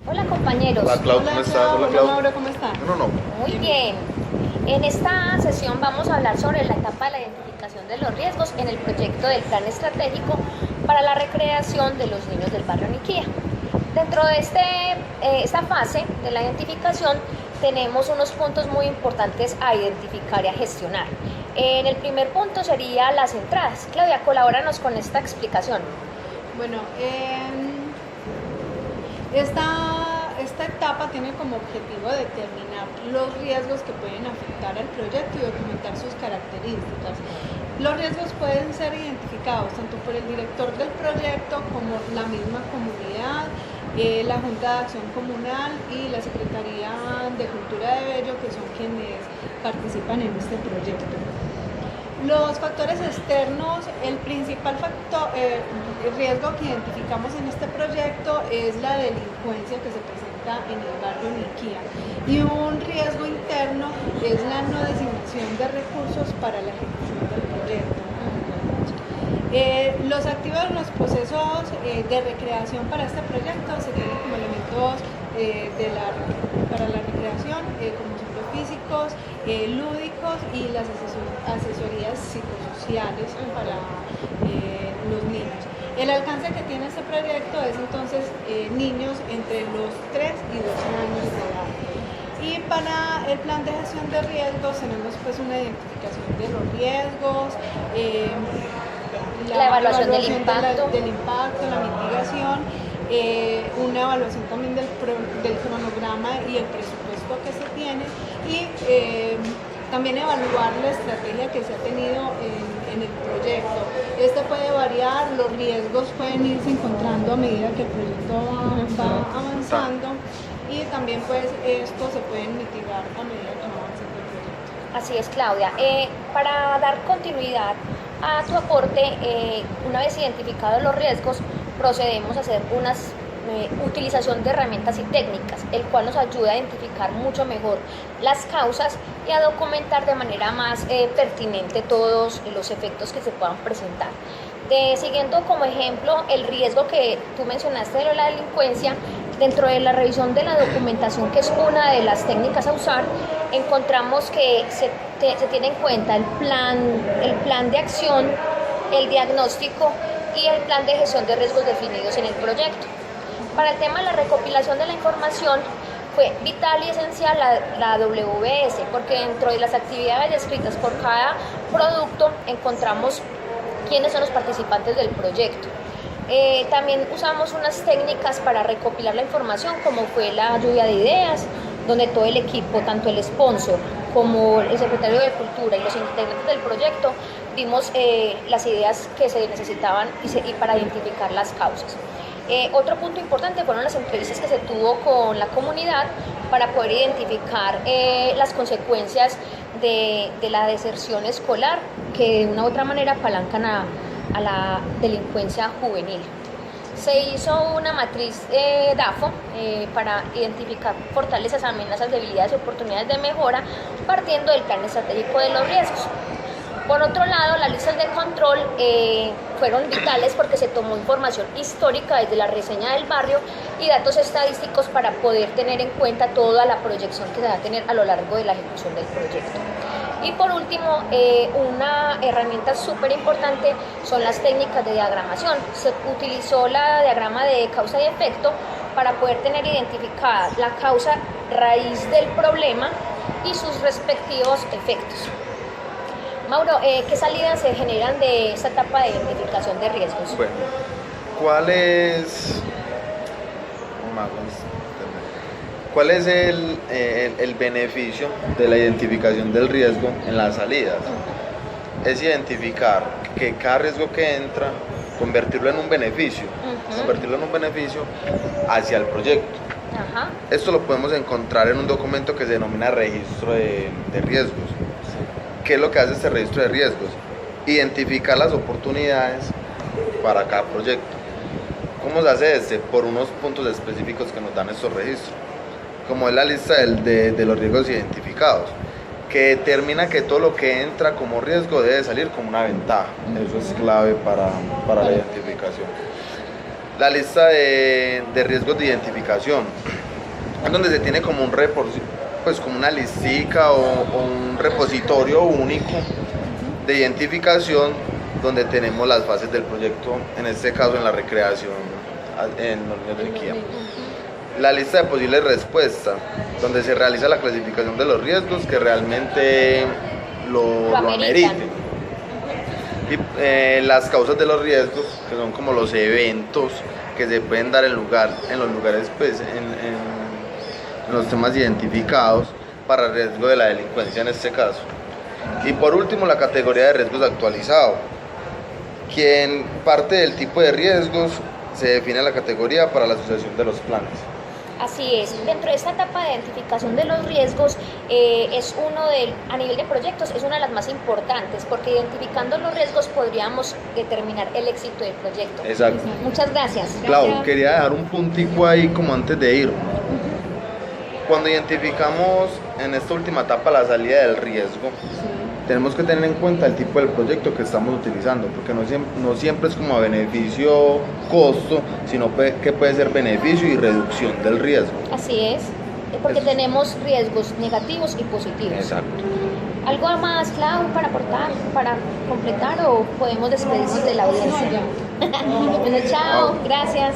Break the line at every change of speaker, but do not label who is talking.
Hola compañeros.
Hola Clau, ¿cómo estás?
Hola
Clau.
Mauro, ¿cómo estás?
No.
Muy bien. En esta sesión vamos a hablar sobre la etapa de la identificación de los riesgos en el proyecto del Plan Estratégico para la Recreación de los Niños del Barrio Niquía. Dentro de esta fase de la identificación tenemos unos puntos muy importantes a identificar y a gestionar. En el primer punto sería las entradas. Claudia, colabóranos con esta explicación.
Bueno, esta etapa tiene como objetivo determinar los riesgos que pueden afectar al proyecto y documentar sus características. Los riesgos pueden ser identificados tanto por el director del proyecto como la misma comunidad, la Junta de Acción Comunal y la Secretaría de Cultura de Bello, que son quienes participan en este proyecto. Los factores externos, el principal riesgo que identificamos en este proyecto es la delincuencia que se presenta en el barrio Niquía, y un riesgo interno es la no designación de recursos para la ejecución del proyecto. Los activos en los procesos de recreación para este proyecto se tienen como elementos para la recreación, como son los físicos, lúdicos y las asesorías psicosociales para los niños. El alcance que tiene este proyecto es entonces niños entre los 3 y 12 años de edad. Y para el plan de gestión de riesgos tenemos pues una identificación de los riesgos,
la evaluación del
impacto, la mitigación, una evaluación también del cronograma y el presupuesto que se tiene, y también evaluar la estrategia que se ha tenido en el proyecto. Este puede variar, los riesgos pueden irse encontrando a medida que el proyecto va avanzando, y también pues estos se pueden mitigar a medida que va avanzando el proyecto.
Así es, Claudia. Para dar continuidad a tu aporte, una vez identificados los riesgos, procedemos a hacer una utilización de herramientas y técnicas, el cual nos ayuda a identificar mucho mejor las causas y a documentar de manera más pertinente todos los efectos que se puedan presentar. Siguiendo como ejemplo el riesgo que tú mencionaste de la delincuencia, dentro de la revisión de la documentación, que es una de las técnicas a usar, encontramos que se tiene en cuenta el plan de acción, el diagnóstico y el plan de gestión de riesgos definidos en el proyecto. Para el tema de la recopilación de la información, fue vital y esencial la WBS, porque dentro de las actividades descritas por cada producto encontramos quiénes son los participantes del proyecto. También usamos unas técnicas para recopilar la información, como fue la lluvia de ideas, donde todo el equipo, tanto el sponsor como el secretario de Cultura y los integrantes del proyecto, dimos las ideas que se necesitaban y para identificar las causas. Otro punto importante fueron las entrevistas que se tuvo con la comunidad para poder identificar las consecuencias de la deserción escolar, que de una u otra manera apalancan a la delincuencia juvenil. Se hizo una matriz DAFO para identificar fortalezas, amenazas, debilidades y oportunidades de mejora, partiendo del plan estratégico de los riesgos. Por otro lado, las listas de control fueron vitales porque se tomó información histórica desde la reseña del barrio y datos estadísticos para poder tener en cuenta toda la proyección que se va a tener a lo largo de la ejecución del proyecto. Y por último, una herramienta súper importante son las técnicas de diagramación. Se utilizó la diagrama de causa y efecto para poder tener identificada la causa raíz del problema y sus respectivos efectos. Mauro, ¿qué salidas se generan de esta etapa de identificación de riesgos?
Bueno, ¿cuál es el beneficio de la identificación del riesgo en las salidas? Es identificar que cada riesgo que entra, convertirlo en un beneficio, hacia el proyecto. Esto lo podemos encontrar en un documento que se denomina registro de riesgos. ¿Qué es lo que hace este registro de riesgos? Identificar las oportunidades para cada proyecto. ¿Cómo se hace Por unos puntos específicos que nos dan estos registros, como es la lista de los riesgos identificados, que determina que todo lo que entra como riesgo debe salir como una ventaja. Eso es clave para la identificación. La lista de riesgos de identificación, es donde se tiene como pues como una listica o un repositorio único de identificación donde tenemos las fases del proyecto, en este caso en la recreación en los niños del KIA. La lista de posibles respuestas, donde se realiza la clasificación de los riesgos que realmente lo ameriten. Y las causas de los riesgos, que son como los eventos que se pueden dar en los lugares, pues, en los temas identificados para el riesgo de la delincuencia en este caso. Y por último, la categoría de riesgos actualizado, quien parte del tipo de riesgos se define la categoría para la asociación de los planes.
Así es, dentro de esta etapa de identificación de los riesgos a nivel de proyectos es una de las más importantes, porque identificando los riesgos podríamos determinar el éxito del proyecto.
Exacto.
Muchas gracias.
Clau, quería dejar un puntico ahí como antes de ir. Cuando identificamos en esta última etapa la salida del riesgo, tenemos que tener en cuenta el tipo del proyecto que estamos utilizando, porque no siempre es como a beneficio, costo, sino que puede ser beneficio y reducción del riesgo.
Así es, porque tenemos riesgos negativos y positivos.
Exacto.
¿Algo más, Clau, para aportar, para completar, o podemos despedirnos de la audiencia? Bueno, chao, gracias.